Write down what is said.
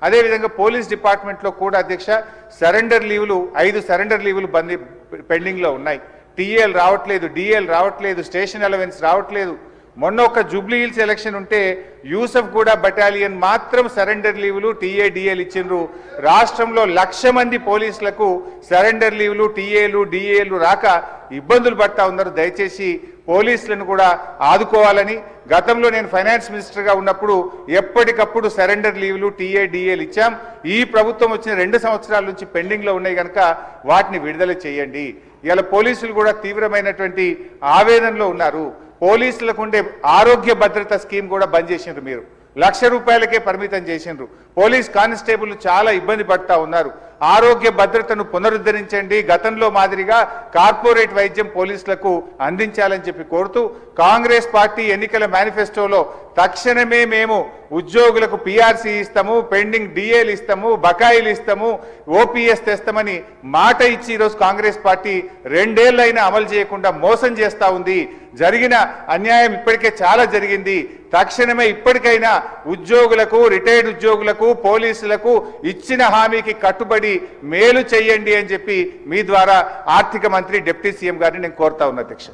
అదేవిధంగా పోలీస్ డిపార్ట్మెంట్లో కూడా అధ్యక్ష సరెండర్ లీవులు 5 సరెండర్ లీవులు పెండింగ్లో ఉన్నాయి. టీఏలు రావట్లేదు, డిఏలు రావట్లేదు, స్టేషన్ అలవెన్స్ రావట్లేదు. మొన్న ఒక జూబ్లీ హిల్స్ ఎలక్షన్ ఉంటే యూసఫ్ గూడ బటాలియన్ మాత్రం సరెండర్ లీవులు టీఏ డిఏలు ఇచ్చిండ్రు. రాష్ట్రంలో 1,00,000 మంది పోలీసులకు సరెండర్ లీవులు టీఏలు డిఏలు రాక ఇబ్బందులు పడతా ఉన్నారు. దయచేసి పోలీసులను కూడా ఆదుకోవాలని, గతంలో నేను ఫైనాన్స్ మినిస్టర్గా ఉన్నప్పుడు ఎప్పటికప్పుడు సరెండర్ లీవులు టీఏ డిఏలు ఇచ్చాం. ఈ ప్రభుత్వం వచ్చిన 2 సంవత్సరాల నుంచి పెండింగ్లో ఉన్నాయి కనుక వాటిని విడుదల చేయండి. ఇలా పోలీసులు కూడా తీవ్రమైనటువంటి ఆవేదనలో ఉన్నారు. పోలీసులకు ఉండే ఆరోగ్య భద్రత స్కీమ్ కూడా బంద్ చేసిండ్రు. మీరు 1,00,000 రూపాయలకే పరిమితం చేసిండ్రు. పోలీస్ కానిస్టేబుల్ చాలా ఇబ్బంది పడతా ఉన్నారు. ఆరోగ్య భద్రతను పునరుద్ధరించండి, గతంలో మాదిరిగా కార్పొరేట్ వైద్యం పోలీసులకు అందించాలని చెప్పి కోరుతూ కాంగ్రెస్ పార్టీ ఎన్నికల మేనిఫెస్టోలో తక్షణమే మేము ఉద్యోగులకు పీఆర్సీ ఇస్తాము, పెండింగ్ డిఏలు ఇస్తాము, బకాయిలు ఇస్తాము, ఓపీఎస్ తెస్తామని మాట ఇచ్చి ఈరోజు కాంగ్రెస్ పార్టీ 2 ఏళ్లైనా అమలు చేయకుండా మోసం చేస్తూ ఉంది. జరిగిన అన్యాయం ఇప్పటికే చాలా జరిగింది. తక్షణమే ఇప్పటికైనా ఉద్యోగులకు, రిటైర్డ్ ఉద్యోగులకు, పోలీసులకు ఇచ్చిన హామీకి కట్టుబడి మేలు చేయండి అని చెప్పి మీ ద్వారా ఆర్థిక మంత్రి, డిప్యూటీ సీఎం గారిని నేను కోరుతా ఉన్నా అధ్యక్ష.